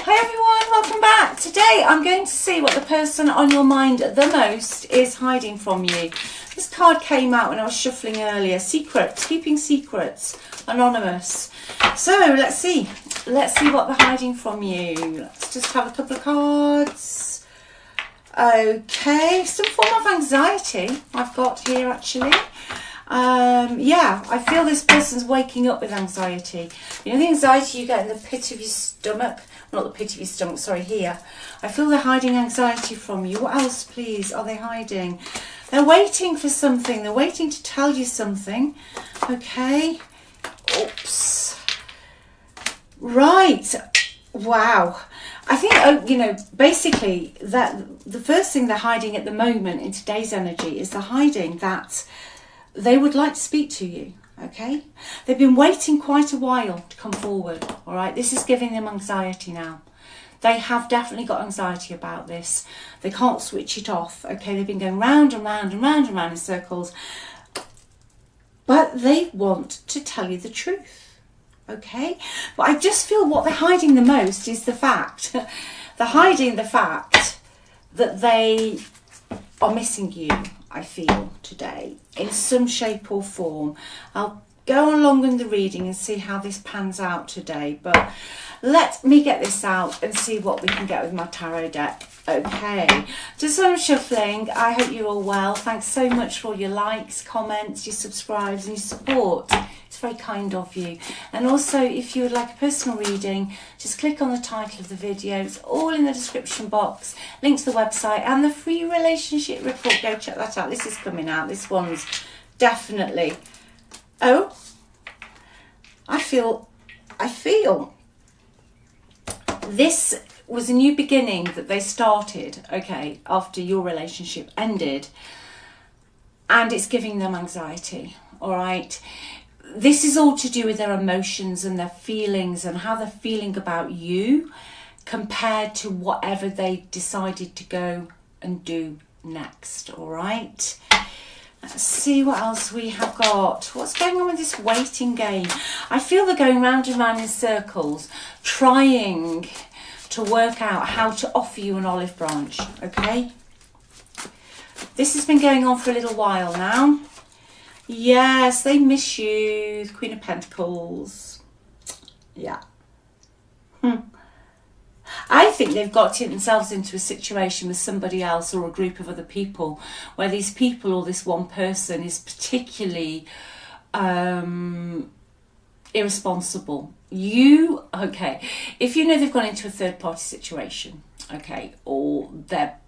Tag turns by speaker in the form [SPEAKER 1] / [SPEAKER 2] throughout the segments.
[SPEAKER 1] Hi everyone, welcome back. Today I'm going to see what the person on your mind the most is hiding from you. This card came out when I was shuffling earlier. Secrets, keeping secrets, anonymous. So let's see what they're hiding from you. Let's just have a couple of cards. Okay, some form of anxiety I've got here actually. Yeah, I feel this person's waking up with anxiety. You know the anxiety you get in the pit of your stomach? Not the pit of your stomach, sorry, here. I feel they're hiding anxiety from you. What else, please, are they hiding? They're waiting for something. They're waiting to tell you something. Okay. Oops. Right. Wow. I think, basically that the first thing they're hiding at the moment in today's energy is they're hiding that they would like to speak to you, okay? They've been waiting quite a while to come forward, all right? This is giving them anxiety now. They have definitely got anxiety about this. They can't switch it off, okay? They've been going round and round and round and round in circles. But they want to tell you the truth, okay? But I just feel what they're hiding the most is the fact. They're hiding the fact that they are missing you, I feel, today, in some shape or form. I'll go along in the reading and see how this pans out today, but let me get this out and see what we can get with my tarot deck. Okay, just on shuffling, I hope you're all well. Thanks so much for all your likes, comments, your subscribes and your support. It's very kind of you. And also, if you would like a personal reading, just click on the title of the video. It's all in the description box. Link to the website and the free relationship report. Go check that out. This is coming out. This one's definitely... Oh, I feel this was a new beginning that they started, okay, after your relationship ended, and it's giving them anxiety, all right? This is all to do with their emotions and their feelings and how they're feeling about you compared to whatever they decided to go and do next, all right? Let's see what else we have got. What's going on with this waiting game? I feel they're going round and round in circles, trying to work out how to offer you an olive branch, okay? This has been going on for a little while now. Yes, they miss you, the Queen of Pentacles. Yeah. I think they've got themselves into a situation with somebody else or a group of other people where these people or this one person is particularly irresponsible. Okay, if you know they've gone into a third party situation, okay, or they're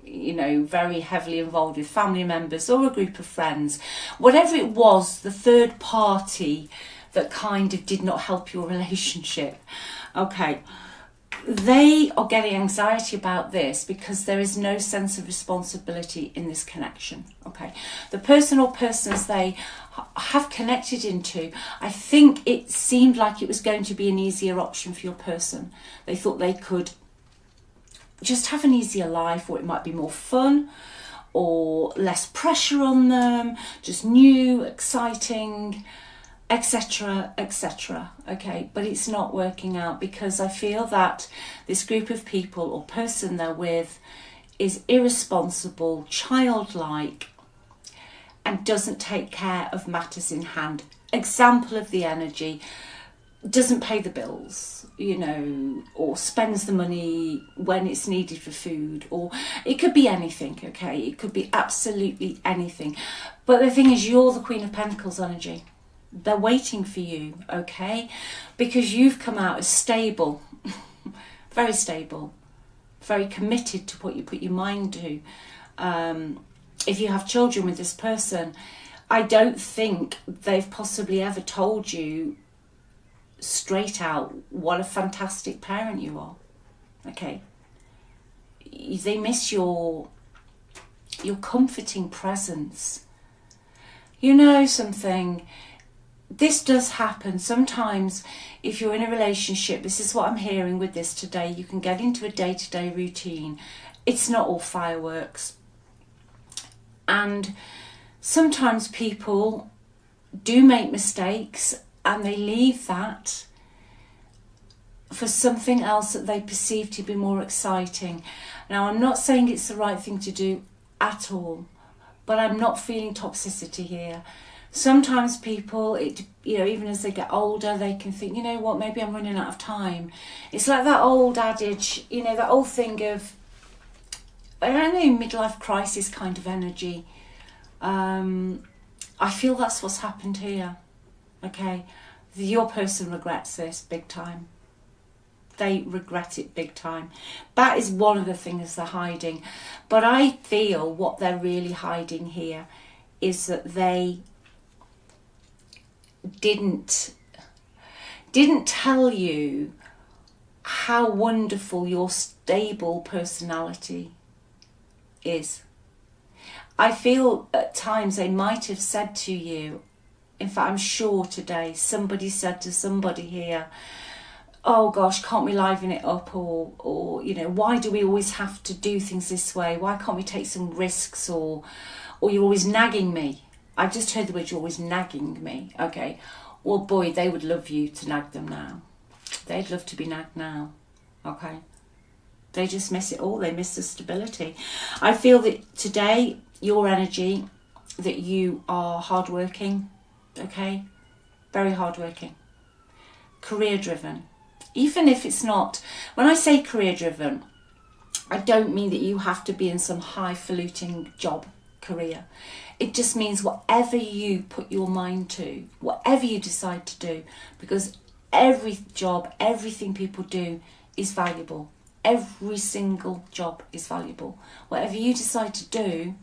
[SPEAKER 1] very heavily involved with family members or a group of friends, whatever it was, the third party that kind of did not help your relationship, okay, they are getting anxiety about this because there is no sense of responsibility in this connection, okay? The person or persons they have connected into, I think it seemed like it was going to be an easier option for your person. They thought they could just have an easier life, or it might be more fun or less pressure on them, just new, exciting, etc, etc, okay? But it's not working out because I feel that this group of people or person they're with is irresponsible, childlike, and doesn't take care of matters in hand. Example of the energy: doesn't pay the bills, or spends the money when it's needed for food, or it could be anything, okay? It could be absolutely anything. But the thing is, you're the Queen of Pentacles energy. They're waiting for you, okay? Because you've come out as stable, very stable, very committed to what you put your mind to. If you have children with this person, I don't think they've possibly ever told you straight out what a fantastic parent you are, okay? They miss your comforting presence. You know something, this does happen sometimes. If you're in a relationship, this is what I'm hearing with this today, you can get into a day-to-day routine. It's not all fireworks, and sometimes people do make mistakes and they leave that for something else that they perceive to be more exciting. Now, I'm not saying it's the right thing to do at all, but I'm not feeling toxicity here. Sometimes people, even as they get older, they can think, you know what, maybe I'm running out of time. It's like that old adage, that old thing of, I don't know, midlife crisis kind of energy. I feel that's what's happened here. Okay, your person regrets this big time. They regret it big time. That is one of the things they're hiding. But I feel what they're really hiding here is that they didn't tell you how wonderful your stable personality is. I feel at times they might have said to you, in fact I'm sure today somebody said to somebody here, oh gosh, can't we liven it up, or why do we always have to do things this way, why can't we take some risks, or you're always nagging me. I've just heard the word, you're always nagging me. Okay, well boy, they would love you to nag them now. They'd love to be nagged now. Okay, they just miss it all. They miss the stability. I feel that today your energy, that you are hardworking. Okay, very hardworking, career driven. Even if it's not, when I say career driven, I don't mean that you have to be in some highfalutin job career. It just means whatever you put your mind to, whatever you decide to do, because every job, everything people do is valuable. Every single job is valuable. Whatever you decide to do,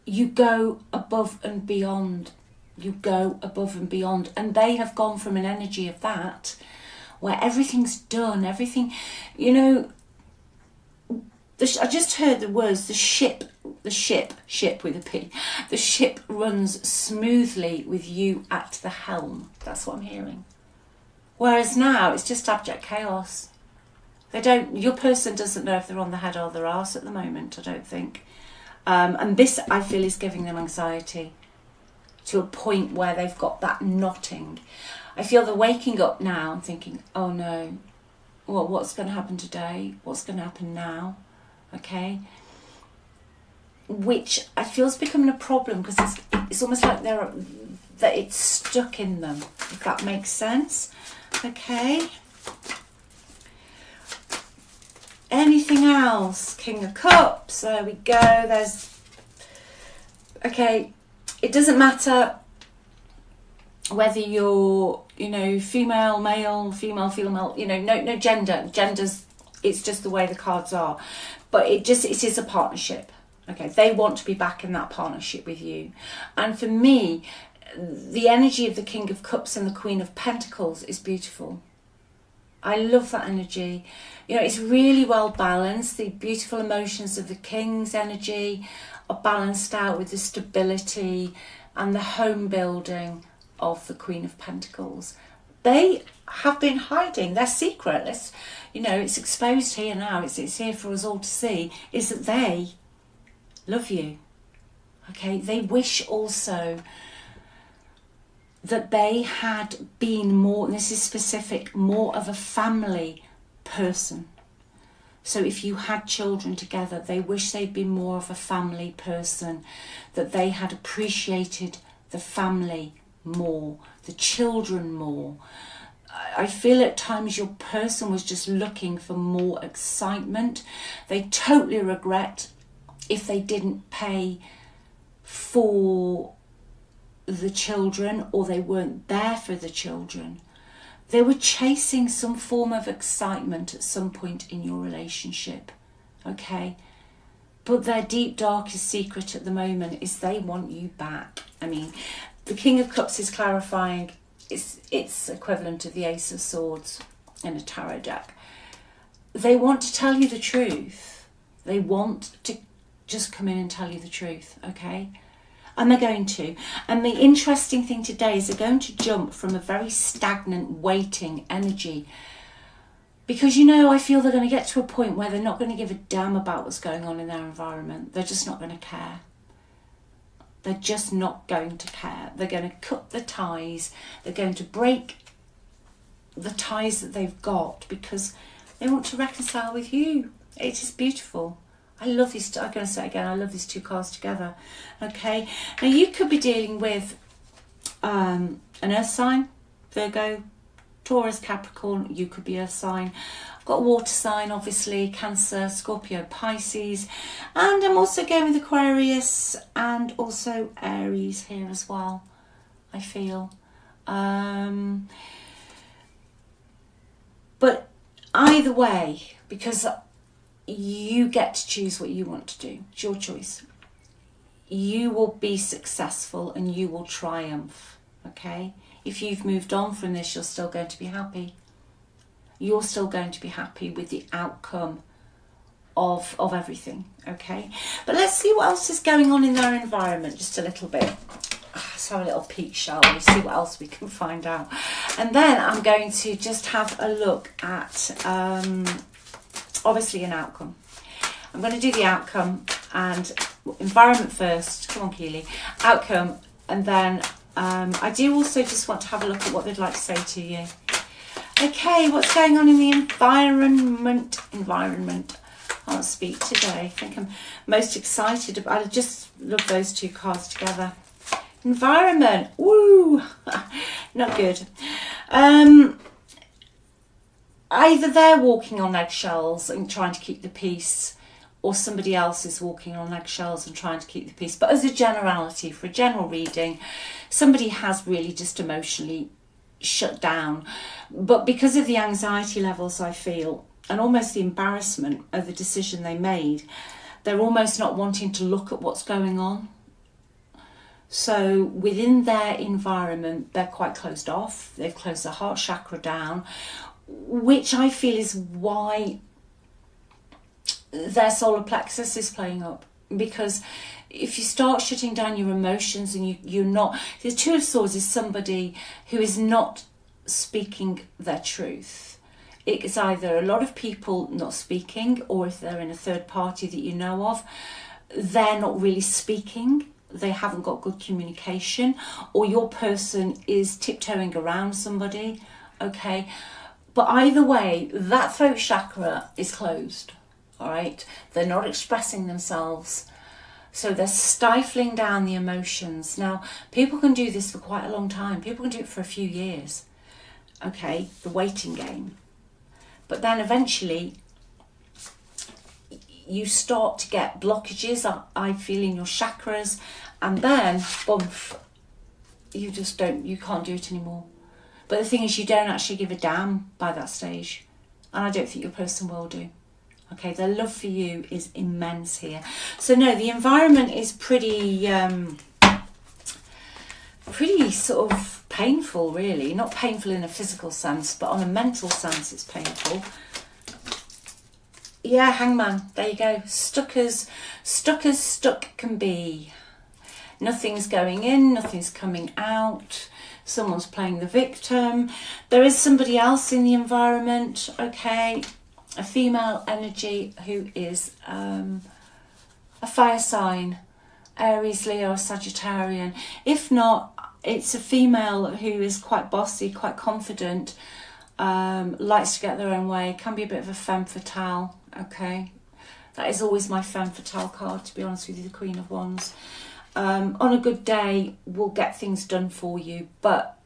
[SPEAKER 1] you go above and beyond. You go above and beyond. And they have gone from an energy of that, where everything's done, everything, I just heard the words, the ship with a P. The ship runs smoothly with you at the helm. That's what I'm hearing. Whereas now it's just abject chaos. Your person doesn't know if they're on the head or their arse at the moment, I don't think. And this, I feel, is giving them anxiety to a point where they've got that knotting. I feel they're waking up now and thinking, oh no, what's going to happen today? What's going to happen now? Okay, which I feel is becoming a problem, because it's almost like that it's stuck in them, if that makes sense. Okay, anything else? King of Cups, there we go. Okay, it doesn't matter whether you're female, male, female, no genders, it's just the way the cards are. But it is a partnership. Okay, they want to be back in that partnership with you. And for me, the energy of the King of Cups and the Queen of Pentacles is beautiful. I love that energy. It's really well balanced. The beautiful emotions of the King's energy are balanced out with the stability and the home building of the Queen of Pentacles. They have been hiding their secret. It's exposed here now. It's here for us all to see, is that they love you. Okay, they wish also that they had been more, and this is specific, more of a family person. So if you had children together, they wish they'd been more of a family person, that they had appreciated the family more, the children more. I feel at times your person was just looking for more excitement. They totally regret if they didn't pay for the children, or they weren't there for the children. They were chasing some form of excitement at some point in your relationship, okay? But their deep, darkest secret at the moment is they want you back. I mean, the King of Cups is clarifying, it's equivalent to the Ace of Swords in a tarot deck. They want to tell you the truth. They want to just come in and tell you the truth, okay? And they're going to. And the interesting thing today is they're going to jump from a very stagnant, waiting energy. Because, I feel they're going to get to a point where they're not going to give a damn about what's going on in their environment. They're just not going to care. They're just not going to care. They're going to cut the ties. They're going to break the ties that they've got because they want to reconcile with you. It is beautiful. I love these. I'm going to say it again. I love these two cards together. Okay. Now you could be dealing with an earth sign, Virgo, Taurus, Capricorn. You could be earth sign. I've got a water sign, obviously, Cancer, Scorpio, Pisces, and I'm also going with Aquarius and also Aries here as well. I feel. But either way, because you get to choose what you want to do. It's your choice. You will be successful and you will triumph, okay? If you've moved on from this, you're still going to be happy. You're still going to be happy with the outcome of everything, okay? But let's see what else is going on in their environment just a little bit. Let's have a little peek, shall we? See what else we can find out. And then I'm going to just have a look at... obviously an outcome. I'm going to do the outcome and environment first. Come on, Keeley. Outcome, and then I do also just want to have a look at what they'd like to say to you. Okay, what's going on in the environment? I can't speak today. I think I'm most excited about. I just love those two cards together. Environment. Woo! Not good. Either they're walking on eggshells and trying to keep the peace, or somebody else is walking on eggshells and trying to keep the peace. But as a generality, for a general reading, somebody has really just emotionally shut down. But because of the anxiety levels, I feel, and almost the embarrassment of the decision they made, they're almost not wanting to look at what's going on. So within their environment, they're quite closed off. They've closed their heart chakra down, which I feel is why their solar plexus is playing up. Because if you start shutting down your emotions and you're not... The Two of Swords is somebody who is not speaking their truth. It's either a lot of people not speaking, or if they're in a third party that you know of, they're not really speaking. They haven't got good communication, or your person is tiptoeing around somebody, okay? But either way, that throat chakra is closed, all right? They're not expressing themselves, so they're stifling down the emotions. Now, people can do this for quite a long time. People can do it for a few years, okay? The waiting game. But then eventually, you start to get blockages, I feel, in your chakras, and then, boom, you can't do it anymore. But the thing is, you don't actually give a damn by that stage. And I don't think your person will do. Okay, their love for you is immense here. So no, the environment is pretty sort of painful, really. Not painful in a physical sense, but on a mental sense, it's painful. Yeah, Hangman, there you go. Stuck as stuck can be. Nothing's going in, nothing's coming out. Someone's playing the victim. There is somebody else in the environment, okay? A female energy who is a fire sign. Aries, Leo, Sagittarian. If not, it's a female who is quite bossy, quite confident, likes to get their own way, can be a bit of a femme fatale, okay? That is always my femme fatale card, to be honest with you, the Queen of Wands. On a good day, will get things done for you, but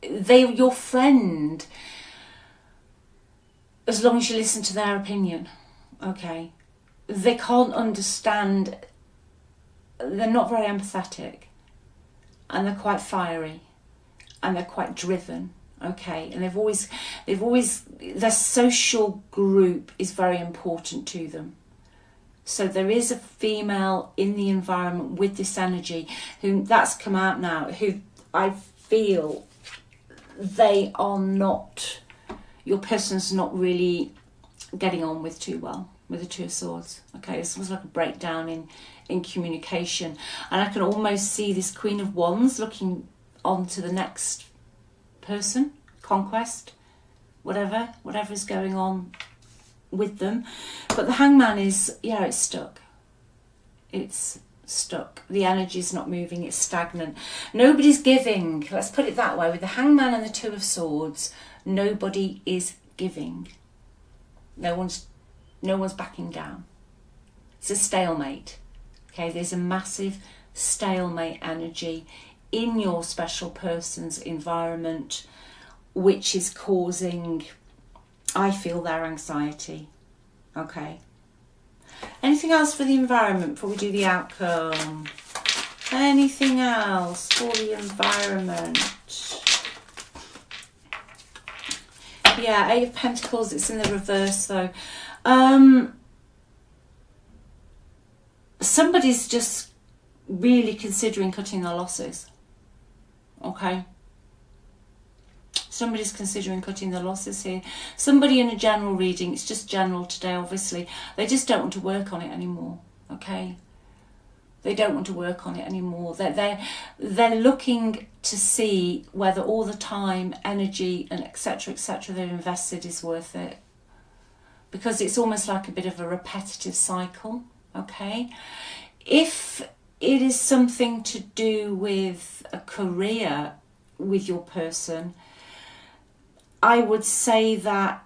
[SPEAKER 1] your friend, as long as you listen to their opinion, okay? They can't understand, they're not very empathetic, and they're quite fiery, and they're quite driven, okay? And they've always, their social group is very important to them. So there is a female in the environment with this energy who, that's come out now, who I feel they are not, your person's not really getting on with too well with the Two of Swords. Okay, this was like a breakdown in communication. And I can almost see this Queen of Wands looking on to the next person, conquest, whatever is going on with them. But the Hangman is, yeah, it's stuck. It's stuck. The energy's not moving, it's stagnant. Nobody's giving, let's put it that way. With the Hangman and the Two of Swords, Nobody is giving. No one's backing down. It's a stalemate. Okay, there's a massive stalemate energy in your special person's environment, which is causing, I feel, their anxiety. Okay. Anything else for the environment before we do the outcome? Anything else for the environment? Yeah, Eight of Pentacles, it's in the reverse though. Somebody's just really considering cutting their losses. Okay. Somebody's considering cutting their losses here. Somebody in a general reading, it's just general today obviously, they just don't want to work on it anymore. Okay. They don't want to work on it anymore. They're looking to see whether all the time, energy and etc. they've invested is worth it. Because it's almost like a bit of a repetitive cycle. Okay. If it is something to do with a career with your person, I would say that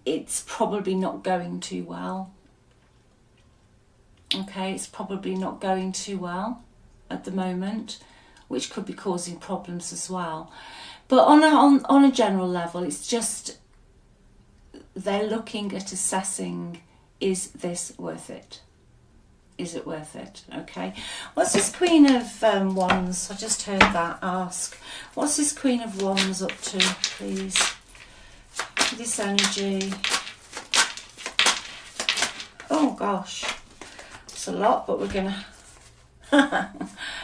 [SPEAKER 1] it's probably not going too well. Okay, it's probably not going too well at the moment, which could be causing problems as well. But on a general level, it's just they're looking at assessing, is this worth it? Is it worth it? Okay. What's this Queen of Wands? I just heard that ask. What's this Queen of Wands up to, please? This energy. Oh gosh. It's a lot, but we're gonna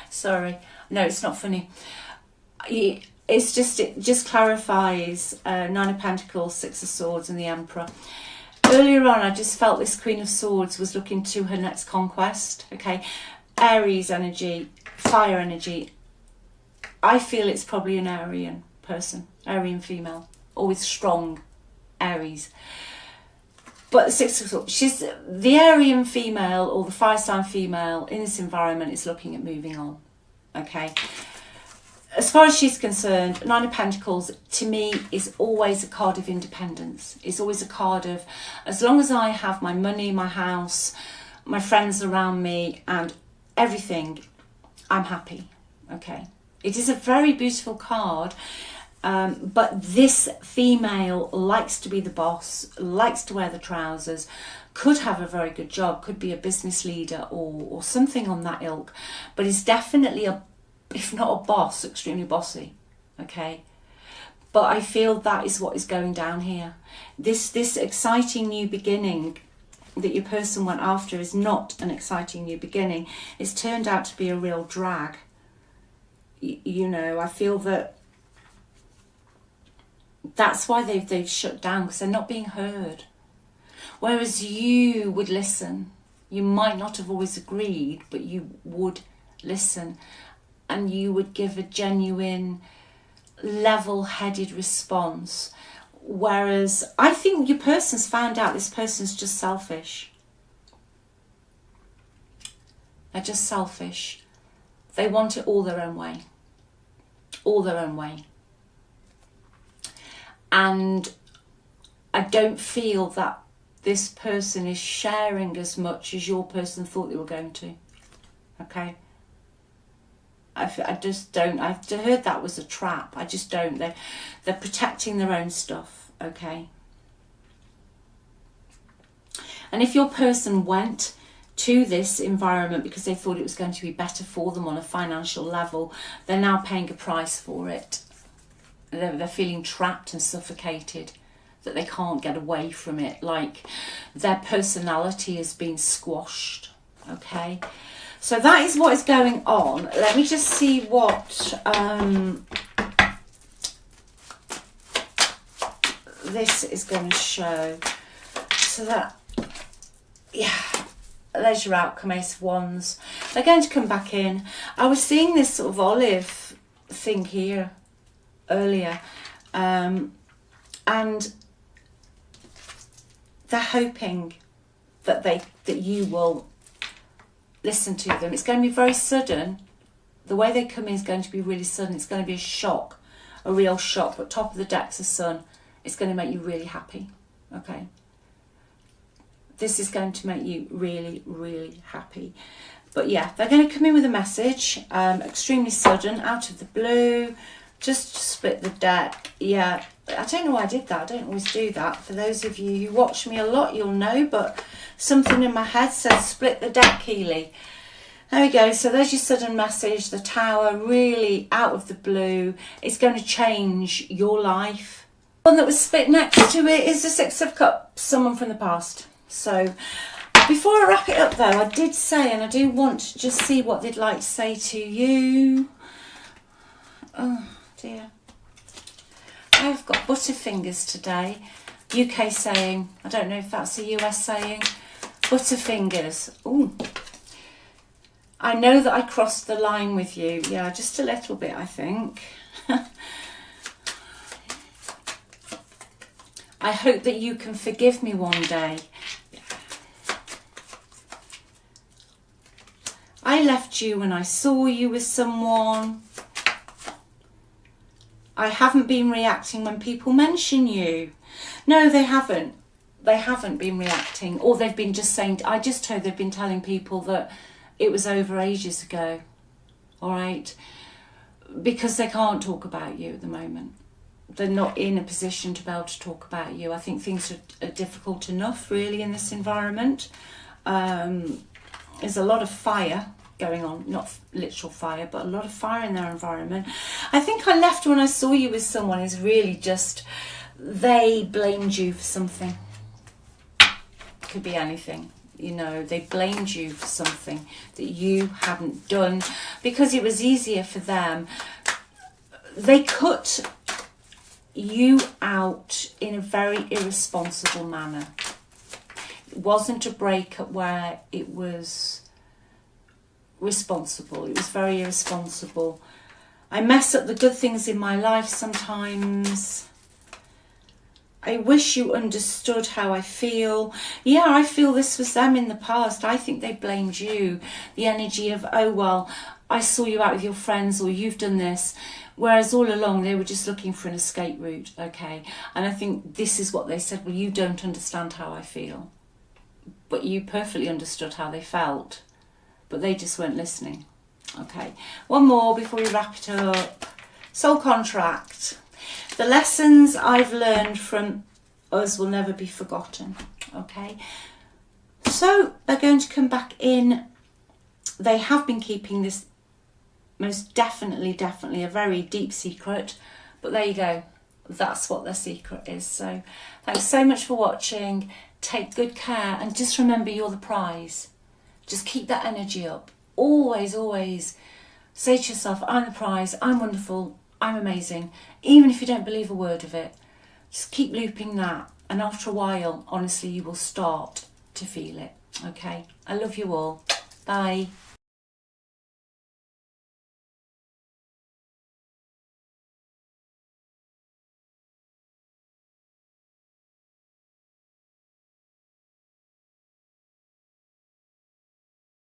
[SPEAKER 1] sorry, no, it's not funny. It's just, it just clarifies Nine of Pentacles, Six of Swords and the Emperor. Earlier on I just felt this Queen of Swords was looking to her next conquest. Okay, Aries energy, fire energy. I feel it's probably an Aryan person, Aryan female, always strong Aries. But the Six of Swords, she's the Aryan female or the fire sign female in this environment is looking at moving on. Okay. As far as she's concerned, Nine of Pentacles to me is always a card of independence. It's always a card of, as long as I have my money, my house, my friends around me and everything, I'm happy. Okay. It is a very beautiful card. But this female likes to be the boss, likes to wear the trousers, could have a very good job, could be a business leader or something on that ilk, but is definitely if not a boss, extremely bossy. Okay. But I feel that is what is going down here. This exciting new beginning that your person went after is not an exciting new beginning. It's turned out to be a real drag. You know, I feel that that's why they've shut down, because they're not being heard. Whereas you would listen. You might not have always agreed, but you would listen. And you would give a genuine, level-headed response. Whereas I think your person's found out this person's just selfish. They're just selfish. They want it all their own way. All their own way. And I don't feel that this person is sharing as much as your person thought they were going to. Okay? I just don't. I've heard that was a trap. I just don't. They're protecting their own stuff. Okay? And if your person went to this environment because they thought it was going to be better for them on a financial level, they're now paying a price for it. They're feeling trapped and suffocated, that they can't get away from it, like their personality has been squashed. Okay, so that is what is going on. Let me just see what this is going to show. So that, yeah, there's your outcome, Ace of Wands. They're going to come back in. I was seeing this sort of olive thing here earlier, and they're hoping that you will listen to them. It's going to be very sudden. The way they come in is going to be really sudden. It's going to be a shock, a real shock. But top of the deck's the Sun. It's going to make you really happy, okay? This is going to make you really, really happy. But yeah, they're going to come in with a message, extremely sudden, out of the blue, just to split the deck. Yeah, I don't know why I did that. I don't always do that. For those of you who watch me a lot, you'll know, but something in my head says split the deck, Keeley. There we go. So there's your sudden message. The Tower, really out of the blue. It's going to change your life. One that was split next to it is the Six of Cups, someone from the past. So before I wrap it up though, I did say, and I do want to just see what they'd like to say to you. Oh dear. I've got butterfingers today. UK saying, I don't know if that's a US saying. Butterfingers. Ooh. I know that I crossed the line with you. Yeah, just a little bit, I think. I hope that you can forgive me one day. I left you when I saw you with someone. I haven't been reacting when people mention you. No, they haven't. They haven't been reacting. Or they've been just saying, I just heard they've been telling people that it was over ages ago. All right? Because they can't talk about you at the moment. They're not in a position to be able to talk about you. I think things are difficult enough, really, in this environment. There's a lot of fire going on, not literal fire, but a lot of fire in their environment. I think I left when I saw you with someone is really just, they blamed you for something. Could be anything. You know, they blamed you for something that you hadn't done because it was easier for them. They cut you out in a very irresponsible manner. It wasn't a breakup where it was responsible. It was very irresponsible. I mess up the good things in my life sometimes. I wish you understood how I feel. Yeah, I feel this was them in the past. I think they blamed you. The energy of, oh, well, I saw you out with your friends or you've done this. Whereas all along they were just looking for an escape route, okay? And I think this is what they said, well, you don't understand how I feel. But you perfectly understood how they felt. But they just weren't listening, okay? One more before we wrap it up. Soul contract. The lessons I've learned from us will never be forgotten, okay? So they're going to come back in. They have been keeping this most definitely a very deep secret, but there you go. That's what their secret is. So thanks so much for watching. Take good care and just remember you're the prize. Just keep that energy up. Always, always say to yourself, I'm the prize, I'm wonderful, I'm amazing. Even if you don't believe a word of it, just keep looping that. And after a while, honestly, you will start to feel it. Okay? I love you all. Bye.